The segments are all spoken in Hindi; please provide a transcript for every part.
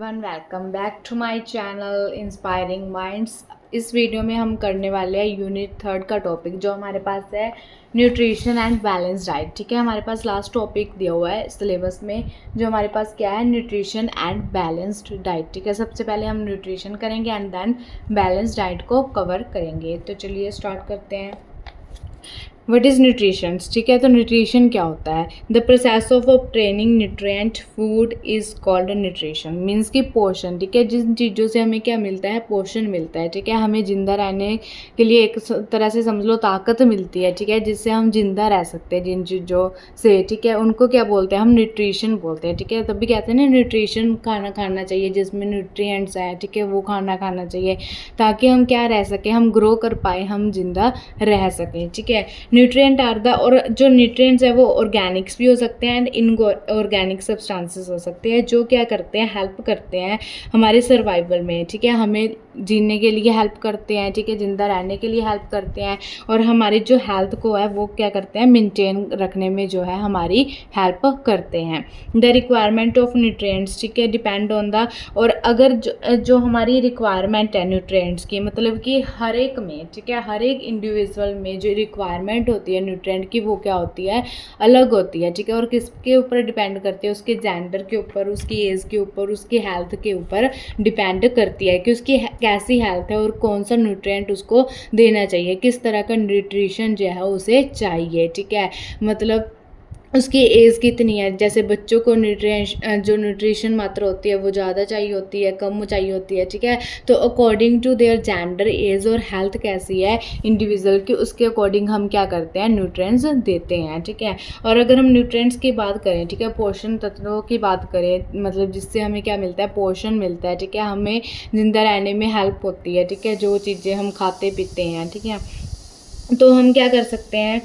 Everyone, welcome back to my channel inspiring minds. इस वीडियो में हम करने वाले हैं यूनिट 3 का टॉपिक, जो हमारे पास है न्यूट्रिशन एंड बैलेंस डाइट। ठीक है, हमारे पास लास्ट टॉपिक दिया हुआ है सिलेबस में, जो हमारे पास क्या है, न्यूट्रिशन एंड बैलेंस्ड डाइट। ठीक है, सबसे पहले हम न्यूट्रिशन करेंगे एंड देन बैलेंस डाइट को कवर करेंगे। तो चलिए स्टार्ट करते हैं। What is nutritions. ठीक है, तो न्यूट्रिशन क्या होता है? The process of obtaining nutrient food is called nutrition. Means कि पोषण। ठीक है, जिन चीज़ों से हमें क्या मिलता है, पोषण मिलता है। ठीक है, हमें जिंदा रहने के लिए एक तरह से समझ लो ताकत मिलती है। ठीक है, जिससे हम जिंदा रह सकते हैं जिन चीज़ों से। ठीक है, उनको क्या बोलते हैं, हम न्यूट्रिशन बोलते हैं। ठीक है, तभी कहते हैं ना न्यूट्रिशन खाना खाना चाहिए जिसमें न्यूट्रिएंट्स है। ठीक है, वो खाना खाना चाहिए ताकि हम क्या रह सकें, हम ग्रो कर पाए, हम जिंदा रह सकें। ठीक है, न्यूट्रिएंट आर द, और जो न्यूट्रिएंट्स है वो ऑर्गेनिक्स भी हो सकते हैं एंड इनऑर्गेनिक सब्सटेंसेस हो सकते हैं, जो क्या करते हैं, हेल्प करते हैं हमारे सर्वाइवल में। ठीक है, हमें जीने के लिए हेल्प करते हैं। ठीक है, जिंदा रहने के लिए हेल्प करते हैं, और हमारी जो हेल्थ को है वो क्या करते हैं, मेंटेन रखने में जो है हमारी हेल्प करते हैं। द रिक्वायरमेंट ऑफ न्यूट्रिएंट्स, ठीक है, डिपेंड ऑन द, और अगर जो हमारी रिक्वायरमेंट है न्यूट्रिएंट्स की, मतलब कि हर एक में, ठीक है, हर एक इंडिविजुअल में जो रिक्वायरमेंट होती है न्यूट्रिएंट की, वो क्या होती है, अलग होती है। ठीक है, और किसके ऊपर डिपेंड करती है, उसके जेंडर के ऊपर, उसकी एज के ऊपर, उसकी हेल्थ के ऊपर डिपेंड करती है कि उसकी कैसी हेल्थ है और कौन सा न्यूट्रिएंट उसको देना चाहिए, किस तरह का न्यूट्रिशन जो है उसे चाहिए। ठीक है, मतलब उसकी एज कितनी है। जैसे बच्चों को जो न्यूट्रिशन मात्रा होती है वो ज़्यादा चाहिए होती है, कम चाहिए होती है। ठीक है, तो according to their gender, age और हेल्थ कैसी है इंडिविजुअल की, उसके अकॉर्डिंग हम क्या करते हैं, न्यूट्रिएंट्स देते हैं। ठीक है, और अगर हम न्यूट्रिएंट्स की बात करें, ठीक है, पोषण तत्वों की बात करें, मतलब जिससे हमें क्या मिलता है, पोषण मिलता है। ठीक है, हमें जिंदा रहने में हेल्प होती है। ठीक है, जो चीज़ें हम खाते पीते हैं। ठीक है, तो हम क्या कर सकते हैं,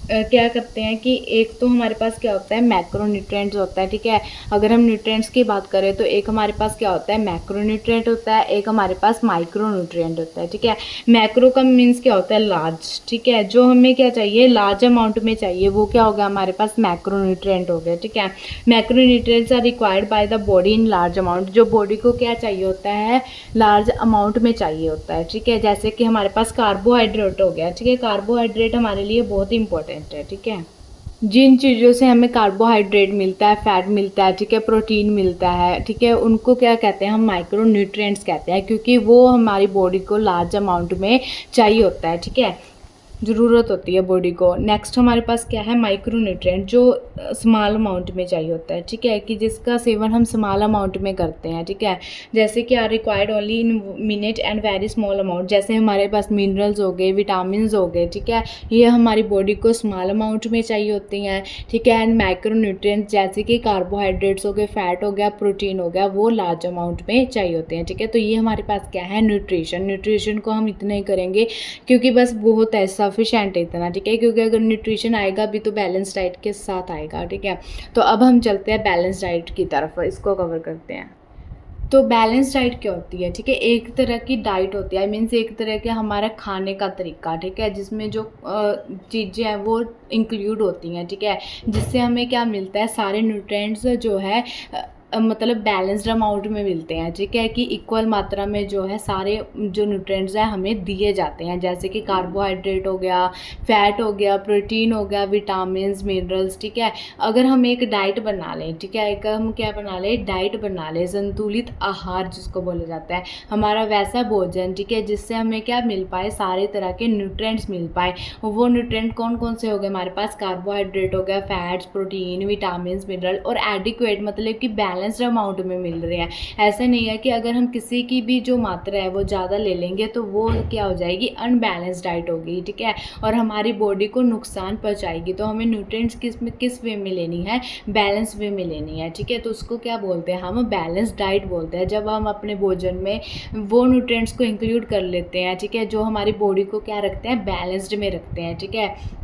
क्या करते हैं कि एक तो हमारे पास क्या होता है, मैक्रो न्यूट्रिएंट्स होता है। ठीक है, अगर हम न्यूट्रिएंट्स की बात करें तो एक हमारे पास क्या होता है, मैक्रो न्यूट्रिएंट होता है, एक हमारे पास माइक्रो न्यूट्रिएंट होता है। ठीक है, मैक्रो का मीन्स क्या होता है, लार्ज। ठीक है, जो हमें क्या चाहिए, लार्ज अमाउंट में चाहिए, वो क्या होगा, हमारे पास मैक्रो न्यूट्रिएंट हो गया। ठीक है, macronutrients are required by the body in large amount. जो बॉडी को क्या चाहिए होता है, लार्ज अमाउंट में चाहिए होता है। ठीक है, जैसे कि हमारे पास कार्बोहाइड्रेट हो गया। ठीक है, कार्बोहाइड्रेट हमारे लिए बहुत इंपॉर्टेंट है। ठीक है, जिन चीज़ों से हमें कार्बोहाइड्रेट मिलता है, फैट मिलता है, ठीक है, प्रोटीन मिलता है, ठीक है, उनको क्या कहते हैं, हम माइक्रो न्यूट्रिएंट्स कहते हैं, क्योंकि वो हमारी बॉडी को लार्ज अमाउंट में चाहिए होता है। ठीक है, ज़रूरत होती है बॉडी को। नेक्स्ट हमारे पास क्या है, माइक्रो न्यूट्रिएंट, जो स्मॉल अमाउंट में चाहिए होता है। ठीक है, कि जिसका सेवन हम स्मॉल अमाउंट में करते हैं। ठीक है, जैसे कि are required only in minute and very small amount. जैसे हमारे पास मिनरल्स हो गए, विटामिन हो गए। ठीक है, ये हमारी बॉडी को स्मॉल अमाउंट में चाहिए होती हैं। ठीक है, एंड माइक्रो न्यूट्रिएंट्स जैसे कि कार्बोहाइड्रेट्स हो गए, फैट हो गया, प्रोटीन हो गया, वो लार्ज अमाउंट में चाहिए होते हैं। ठीक है, तो ये हमारे पास क्या है, न्यूट्रिशन को हम इतना ही करेंगे क्योंकि बस बहुत ऐसा सफिशेंट है इतना। ठीक है, क्योंकि अगर न्यूट्रिशन आएगा भी तो बैलेंस डाइट के साथ आएगा। ठीक है, तो अब हम चलते हैं बैलेंस डाइट की तरफ, इसको कवर करते हैं। तो बैलेंस डाइट क्या होती है? ठीक है, एक तरह की डाइट होती है, मीन्स एक तरह के हमारा खाने का तरीका। ठीक है, जिसमें जो चीज़ें हैं वो इंक्लूड होती हैं। ठीक है, जिससे हमें क्या मिलता है, सारे न्यूट्रिएंट्स जो है मतलब बैलेंस्ड अमाउंट में मिलते हैं। ठीक है, कि इक्वल मात्रा में जो है सारे जो न्यूट्रिएंट्स हैं हमें दिए जाते हैं, जैसे कि कार्बोहाइड्रेट हो गया, फैट हो गया, प्रोटीन हो गया, विटामिन्स, मिनरल्स। ठीक है, अगर हम एक डाइट बना लें, ठीक है, एक हम क्या बना लें, डाइट बना लें, संतुलित आहार जिसको बोला जाता है, हमारा वैसा भोजन, ठीक है, जिससे हमें क्या मिल पाए, सारे तरह के न्यूट्रिएंट्स मिल पाए। वो न्यूट्रिएंट कौन कौन से हो गए हमारे पास, कार्बोहाइड्रेट हो गया, फैट्स, प्रोटीन, विटामिन्स, मिनरल, और एडिक्वेट मतलब कि बैलेंस्ड अमाउंट में मिल रहे हैं। ऐसा नहीं है कि अगर हम किसी की भी जो मात्रा है वो ज़्यादा ले लेंगे तो वो क्या हो जाएगी, अनबैलेंस्ड डाइट होगी। ठीक है, और हमारी बॉडी को नुकसान पहुंचाएगी। तो हमें न्यूट्रिएंट्स किस वे में लेनी है, बैलेंस वे में लेनी है। ठीक है, तो उसको क्या बोलते हैं, हम बैलेंस डाइट बोलते हैं, जब हम अपने भोजन में वो न्यूट्रिएंट्स को इंक्लूड कर लेते हैं। ठीक है, जो हमारी बॉडी को क्या रखते हैं, बैलेंस्ड में रखते हैं। ठीक है,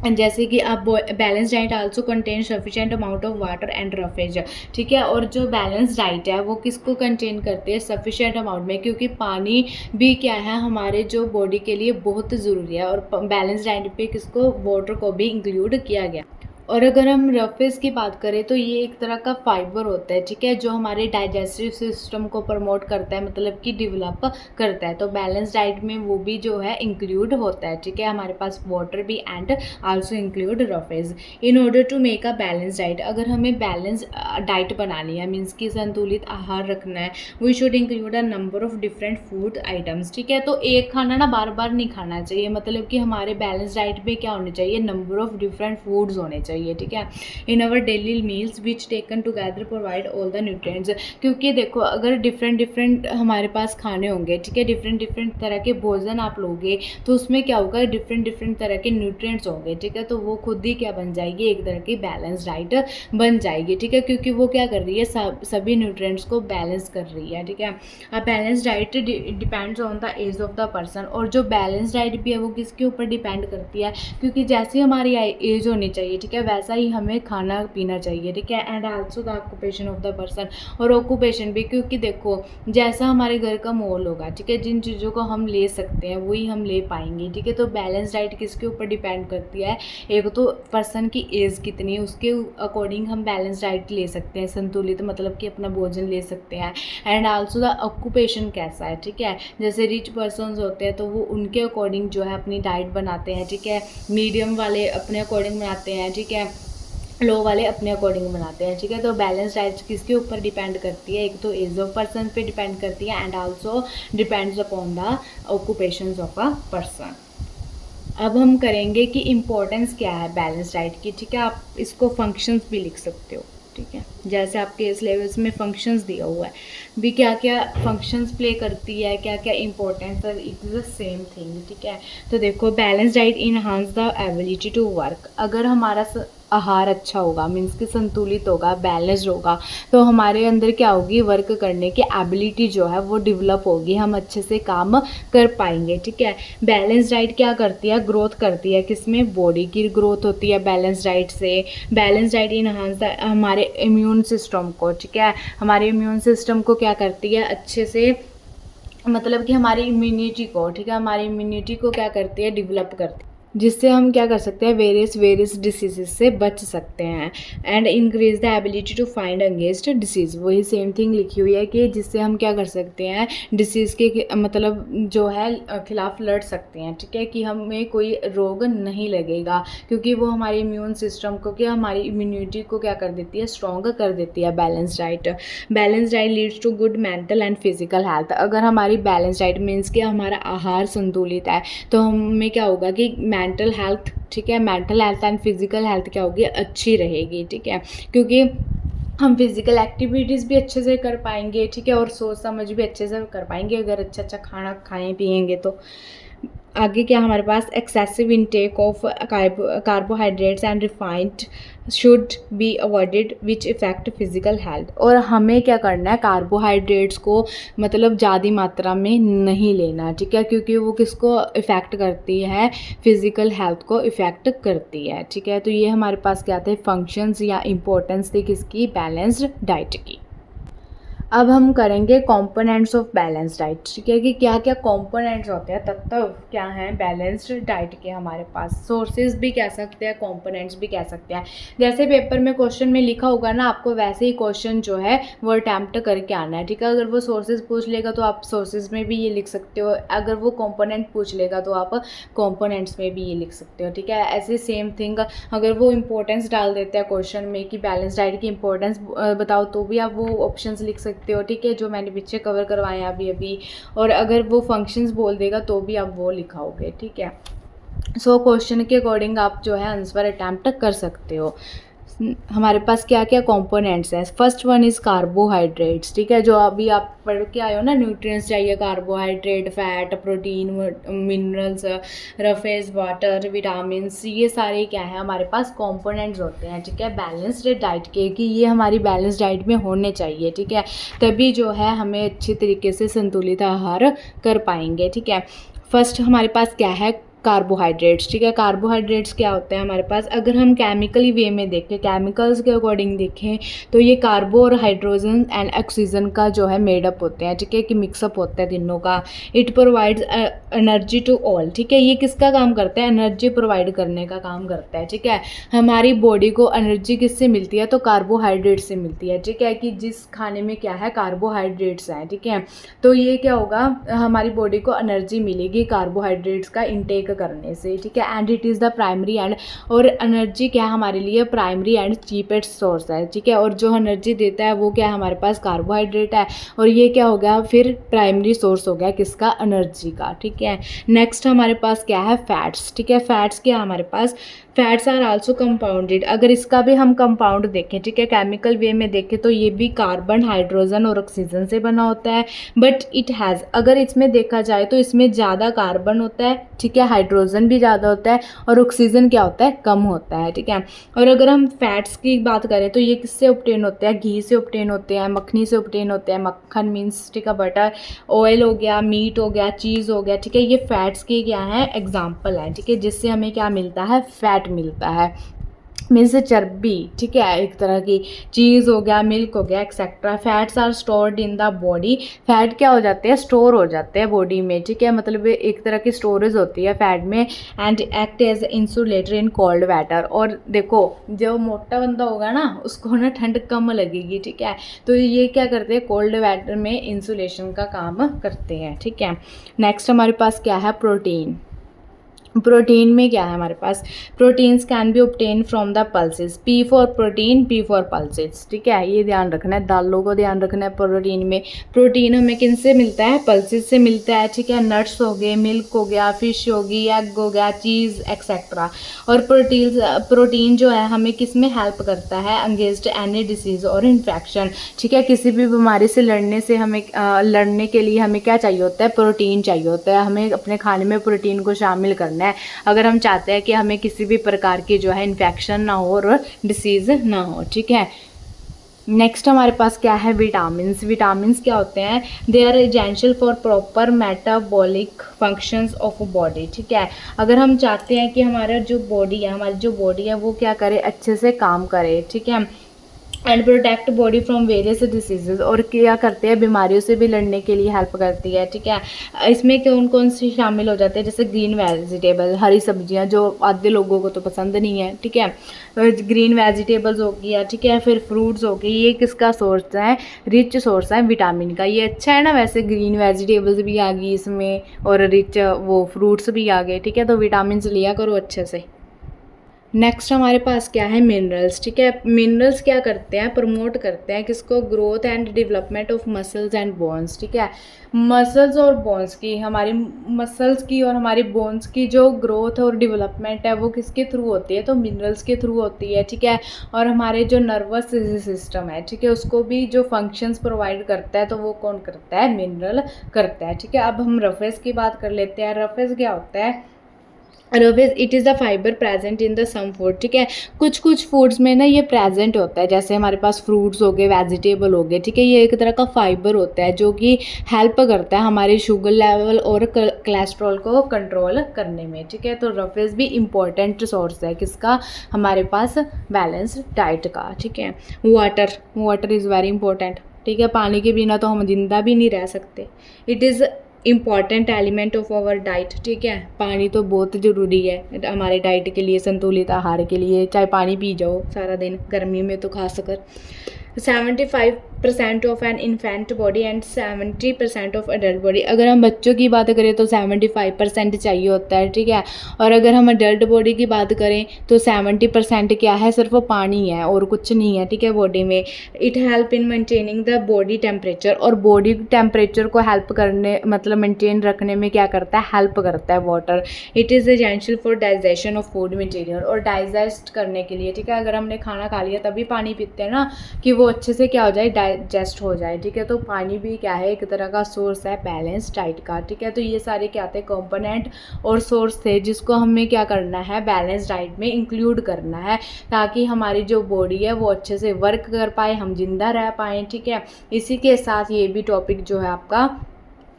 जैसे कि आप balance diet also contain sufficient amount of water and roughage. ठीक है, और जो बैलेंस डाइट है वो किसको कंटेन करती है, सफिशिएंट अमाउंट में, क्योंकि पानी भी क्या है हमारे जो बॉडी के लिए बहुत ज़रूरी है, और बैलेंस डाइट पे किसको, वाटर को भी इंक्लूड किया गया। और अगर हम रफेज की बात करें तो ये एक तरह का फाइबर होता है, ठीक है, जो हमारे डाइजेस्टिव सिस्टम को प्रमोट करता है, मतलब कि डेवलप करता है। तो बैलेंस डाइट में वो भी जो है इंक्लूड होता है, ठीक है, हमारे पास वाटर भी and also include roughage. In order to make a balance diet, अगर हमें बैलेंस डाइट बनानी है, मीन्स कि संतुलित आहार रखना है, we should include a number of different food items, ठीक है। तो एक खाना ना बार बार नहीं खाना चाहिए, मतलब कि हमारे बैलेंस डाइट में क्या होने चाहिए, नंबर ऑफ डिफरेंट फूड्स होने चाहिए, ठीक है, in our daily meals which taken together provide all the nutrients. क्योंकि देखो अगर डिफरेंट डिफरेंट हमारे पास खाने होंगे, ठीक है, डिफरेंट डिफरेंट तरह के भोजन आप लोगे तो उसमें क्या होगा, डिफरेंट डिफरेंट तरह के न्यूट्रिएंट्स होंगे, ठीक है, तो वो खुद ही क्या बन जाएगी, एक तरह की बैलेंस डाइट बन जाएगी, ठीक है, क्योंकि वो क्या कर रही है, सभी न्यूट्रिएंट्स को बैलेंस कर रही है, ठीक है। A balance diet depends on the age of the person, और जो बैलेंस डाइट भी है वो किसके ऊपर डिपेंड करती है, क्योंकि जैसी हमारी एज होनी चाहिए, ठीक है, वैसा ही हमें खाना पीना चाहिए, ठीक है, and also the occupation of the person, और ऑक्यूपेशन भी, क्योंकि देखो जैसा हमारे घर का माहौल होगा, ठीक है, जिन चीज़ों को हम ले सकते हैं वही हम ले पाएंगे, ठीक है। तो बैलेंस डाइट किसके ऊपर डिपेंड करती है, एक तो पर्सन की एज कितनी है उसके अकॉर्डिंग हम बैलेंस डाइट ले सकते हैं, संतुलित मतलब कि अपना भोजन ले सकते हैं, एंड आल्सो द ऑक्यूपेशन कैसा है, ठीक है, जैसे रिच पर्सनस होते हैं तो वो उनके अकॉर्डिंग जो है अपनी डाइट बनाते हैं, ठीक है, मीडियम वाले अपने अकॉर्डिंग बनाते हैं, ठीक है, लो वाले अपने अकॉर्डिंग बनाते हैं, ठीक है। तो बैलेंस डाइट किसके ऊपर डिपेंड करती है, एक तो एज ऑफ पर्सन पे डिपेंड करती है and also depends upon the occupations of a person. अब हम करेंगे कि इम्पोर्टेंस क्या है बैलेंस डाइट की, ठीक है, आप इसको फंक्शंस भी लिख सकते हो, ठीक है, जैसे आपके इस लेवल्स में फंक्शंस दिया हुआ है भी, क्या क्या फंक्शंस प्ले करती है, क्या क्या इंपॉर्टेंस है, it is the same thing, ठीक है। तो देखो balance diet enhance the ability to work, अगर हमारा आहार अच्छा होगा, मीन्स कि संतुलित होगा, बैलेंस्ड होगा, तो हमारे अंदर क्या होगी, वर्क करने की एबिलिटी जो है वो डेवलप होगी, हम अच्छे से काम कर पाएंगे, ठीक है। बैलेंस डाइट क्या करती है, ग्रोथ करती है, किसमें, बॉडी की ग्रोथ होती है बैलेंस डाइट से। बैलेंस डाइट इनहांस हमारे इम्यून सिस्टम को, ठीक है, हमारे इम्यून सिस्टम को क्या करती है, अच्छे से मतलब कि हमारी इम्यूनिटी को, ठीक है, हमारी इम्यूनिटी को क्या करती है, डेवलप करती है, जिससे हम क्या कर सकते हैं, वेरियस डिसीजेस से बच सकते हैं, and increase the ability to find against disease, वही सेम थिंग लिखी हुई है कि जिससे हम क्या कर सकते हैं, डिसीज़ के मतलब जो है खिलाफ लड़ सकते हैं, ठीक है, कि हमें कोई रोग नहीं लगेगा, क्योंकि वो हमारे इम्यून सिस्टम को, क्या हमारी इम्यूनिटी को क्या कर देती है, स्ट्रॉन्ग कर देती है balance diet. Balance diet leads to good mental and physical health, अगर हमारी बैलेंस डाइट मीन्स कि हमारा आहार संतुलित है तो हमें क्या होगा कि मेंटल हेल्थ, ठीक है, mental health and physical health क्या होगी, अच्छी रहेगी, ठीक है, क्योंकि हम फिजिकल एक्टिविटीज़ भी अच्छे से कर पाएंगे, ठीक है, और सोच समझ भी अच्छे से कर पाएंगे अगर अच्छा अच्छा खाना खाएं पिएंगे तो। आगे क्या हमारे पास, excessive intake of carbohydrates and refined should be avoided which effect physical health, और हमें क्या करना है, कार्बोहाइड्रेट्स को मतलब ज़्यादा मात्रा में नहीं लेना, ठीक है, क्योंकि वो किसको इफ़ेक्ट करती है, फिजिकल हेल्थ को इफ़ेक्ट करती है, ठीक है। तो ये हमारे पास क्या थे, फंक्शंस या इम्पोर्टेंस थी किसकी, बैलेंस्ड डाइट की। अब हम करेंगे कंपोनेंट्स ऑफ बैलेंस डाइट, ठीक है, कि क्या क्या कंपोनेंट्स होते हैं, तत्व क्या हैं बैलेंस्ड डाइट के हमारे पास, सोर्सेज भी कह सकते हैं, कंपोनेंट्स भी कह सकते हैं, जैसे पेपर में क्वेश्चन में लिखा होगा ना, आपको वैसे ही क्वेश्चन जो है वो अटैम्प्ट करके आना है, ठीक है। अगर वो सोर्सेज पूछ लेगा तो आप सोर्सेज में भी ये लिख सकते हो, अगर वो कंपोनेंट पूछ लेगा तो आप कंपोनेंट्स में भी ये लिख सकते हो, ठीक है। ऐसे सेम थिंग अगर वो इंपॉर्टेंस डाल देते हैं क्वेश्चन में कि बैलेंस डाइट की इंपॉर्टेंस बताओ, तो भी आप वो ऑप्शंस लिख सकते हो, ठीक है, जो मैंने पीछे कवर करवाए हैं अभी, और अगर वो फंक्शंस बोल देगा तो भी आप वो लिखाओगे, ठीक है। सो क्वेश्चन के अकॉर्डिंग आप जो है आंसर अटैम्प्ट कर सकते हो। हमारे पास क्या क्या कंपोनेंट्स हैं, फर्स्ट वन इज़ कार्बोहाइड्रेट्स, ठीक है, जो अभी आप पढ़ के आए हो ना, न्यूट्रिएंट्स चाहिए, carbohydrate, fat, protein, minerals, roughage, water, vitamins, ये सारे क्या है हमारे पास कंपोनेंट्स होते हैं, ठीक है, बैलेंस्ड डाइट के, कि ये हमारी बैलेंस डाइट में होने चाहिए, ठीक है, तभी जो है हमें अच्छी तरीके से संतुलित आहार कर पाएंगे, ठीक है। फर्स्ट हमारे पास क्या है, कार्बोहाइड्रेट्स, ठीक है। कार्बोहाइड्रेट्स क्या होते हैं हमारे पास, अगर हम केमिकली वे में देखें, केमिकल्स के अकॉर्डिंग देखें, तो ये कार्बो और हाइड्रोजन एंड ऑक्सीजन का जो है मेडअप होते हैं, ठीक है, कि मिक्सअप होता है तीनों का। It provides energy to all, ठीक है। ये किसका काम करता है, एनर्जी प्रोवाइड करने का काम करता है, ठीक है। हमारी बॉडी को एनर्जी किससे मिलती है, तो कार्बोहाइड्रेट से मिलती है, ठीक है, कि जिस खाने में क्या है, कार्बोहाइड्रेट्स हैं, ठीक है। तो ये क्या होगा, हमारी बॉडी को एनर्जी मिलेगी कार्बोहाइड्रेट्स का इंटेक करने से, ठीक है। And it is the primary and, और एनर्जी क्या हमारे लिए प्राइमरी एंड चीपेस्ट सोर्स है, ठीक है। और जो एनर्जी देता है वो क्या है, हमारे पास कार्बोहाइड्रेट है, और ये क्या हो गया फिर, प्राइमरी सोर्स हो गया किसका, एनर्जी का, ठीक है। नेक्स्ट हमारे पास क्या है, फैट्स, ठीक है। फैट्स क्या है हमारे पास, फैट्स आर आल्सो कंपाउंडेड। अगर इसका भी हम कंपाउंड देखें, ठीक है, केमिकल वे में देखें, तो ये भी कार्बन, हाइड्रोजन और ऑक्सीजन से बना होता है। बट इट हैज़, अगर इसमें देखा जाए तो इसमें ज़्यादा कार्बन होता है, ठीक है, हाइड्रोजन भी ज़्यादा होता है, और ऑक्सीजन क्या होता है, कम होता है, ठीक है। और अगर हम फैट्स की बात करें तो ये किससे ऑब्टेन होते हैं, घी से ऑब्टेन होते हैं, मक्खनी से ऑब्टेन होते हैं, मक्खन मीन्स, ठीक है, बटर, ऑयल हो गया, मीट हो गया, चीज़ हो गया, ठीक है। ये फैट्स के क्या है, एग्जाम्पल है, ठीक है, जिससे हमें क्या मिलता है, फैट मिलता है, मीन्स चर्बी, ठीक है, एक तरह की चीज़ हो गया, मिल्क हो गया, etcetera. Fats are stored in the body, fat क्या हो जाते हैं, स्टोर हो जाते हैं बॉडी में, ठीक है, मतलब एक तरह की स्टोरेज होती है फैट में। And act as insulator in cold water, और देखो जो मोटा बंदा होगा ना उसको ना ठंड कम लगेगी, ठीक है, तो ये क्या करते हैं, कोल्ड वाटर में इंसुलेशन का काम करते हैं, ठीक है। नेक्स्ट हमारे पास क्या है, प्रोटीन। प्रोटीन में क्या है हमारे पास, proteins can be obtain from the pulses, P for protein, P for pulses, ठीक है, ये ध्यान रखना है, दालों को ध्यान रखना है। प्रोटीन में, प्रोटीन हमें किन से मिलता है, पल्सेस से मिलता है, ठीक है। नट्स हो गए, मिल्क हो गया, फिश होगी, एग हो गया, चीज़ एक्सेट्रा। और प्रोटीन जो है हमें किस में हेल्प करता है, अगेंस्ट एनी डिसीज़ और इन्फेक्शन, ठीक है। किसी भी बीमारी से लड़ने से हमें लड़ने के लिए हमें क्या चाहिए होता है, प्रोटीन चाहिए होता है, हमें अपने खाने में प्रोटीन को शामिल करना है अगर हम चाहते हैं कि हमें किसी भी प्रकार की जो है इन्फेक्शन ना हो और डिसीज़ ना हो, ठीक है। नेक्स्ट हमारे पास क्या है, विटामिन्स। विटामिन्स क्या होते हैं, they are essential for proper metabolic functions of body, ठीक है। अगर हम चाहते हैं कि हमारा जो बॉडी है, हमारी जो बॉडी है वो क्या करे, अच्छे से काम करे, ठीक है, and protect body from various diseases, और क्या करते हैं, बीमारियों से भी लड़ने के लिए हेल्प करती है, ठीक है। इसमें कौन कौन से शामिल हो जाते हैं, जैसे ग्रीन वेजिटेबल, हरी सब्जियां जो आधे लोगों को तो पसंद नहीं है, ठीक है, ग्रीन वेजिटेबल्स हो गया, ठीक है, फिर फ्रूट्स हो गई, ये किसका सोर्स है, रिच सोर्स है विटामिन का। ये अच्छा है ना, वैसे ग्रीन वेजिटेबल्स भी आ गई इसमें और रिच वो फ्रूट्स भी आ गए, ठीक है, तो विटामिन लिया करो अच्छे से। नेक्स्ट हमारे पास क्या है, मिनरल्स, ठीक है। मिनरल्स क्या करते हैं, प्रमोट करते हैं किसको, growth and development of muscles and bones, ठीक है। मसल्स और बोन्स की, हमारी मसल्स की और हमारी बोन्स की जो ग्रोथ और डेवलपमेंट है वो किसके थ्रू होती है, तो मिनरल्स के थ्रू होती है, ठीक है। और हमारे जो नर्वस सिस्टम है, ठीक है, उसको भी जो फंक्शंस प्रोवाइड करता है तो वो कौन करता है, मिनरल करता है, ठीक है। अब हम रफेज की बात कर लेते हैं। रफेज क्या होता है, roughage it is the fibre present in the some food, ठीक है। कुछ कुछ फूड्स में ना ये प्रेजेंट होता है, जैसे हमारे पास फ्रूट्स हो गए, वेजिटेबल हो गए, ठीक है, ये एक तरह का फाइबर होता है जो कि हेल्प करता है हमारे शुगर लेवल और कोलेस्ट्रॉल को कंट्रोल करने में, ठीक है। तो रफेज भी इम्पॉर्टेंट सोर्स है किसका, हमारे पास बैलेंस डाइट का, ठीक है। वाटर इज़ वेरी इंपॉर्टेंट, ठीक है, पानी के बिना तो हम जिंदा भी नहीं रह सकते। It is important element of our diet, ठीक है। पानी तो बहुत ज़रूरी है हमारे डाइट के लिए, संतुलित आहार के लिए, चाहे पानी पी जाओ सारा दिन, गर्मी में तो खास कर। 75% of an infant body and 70% of adult body. अगर हम बच्चों की बात करें तो 75% चाहिए होता है, ठीक है। और अगर हम अडल्ट बॉडी की बात करें तो 70% क्या है, सिर्फ पानी है और कुछ नहीं है, ठीक है, बॉडी में। It help in maintaining the body temperature, और बॉडी टेम्परेचर को हेल्प करने मतलब मेंटेन रखने में क्या करता है, हेल्प करता है water. It is essential for digestion of food material, और डाइजेस्ट करने के लिए, ठीक है, अगर हमने खाना खा लिया तभी पानी पीते हैं ना, कि वो अच्छे से क्या हो जाए, डाइजेस्ट हो जाए, ठीक है। तो पानी भी क्या है, एक तरह का सोर्स है बैलेंस डाइट का, ठीक है। तो ये सारे क्या थे, कंपोनेंट और सोर्स थे जिसको हमें क्या करना है, बैलेंस डाइट में इंक्लूड करना है, ताकि हमारी जो बॉडी है वो अच्छे से वर्क कर पाए, हम जिंदा रह पाएँ, ठीक है। इसी के साथ ये भी टॉपिक जो है आपका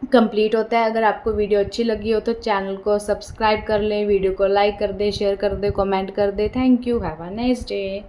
कंप्लीट होता है। अगर आपको वीडियो अच्छी लगी हो तो चैनल को सब्सक्राइब कर लें, वीडियो को लाइक कर दें, शेयर कर दें, कमेंट कर दें। Thank you, have a nice day.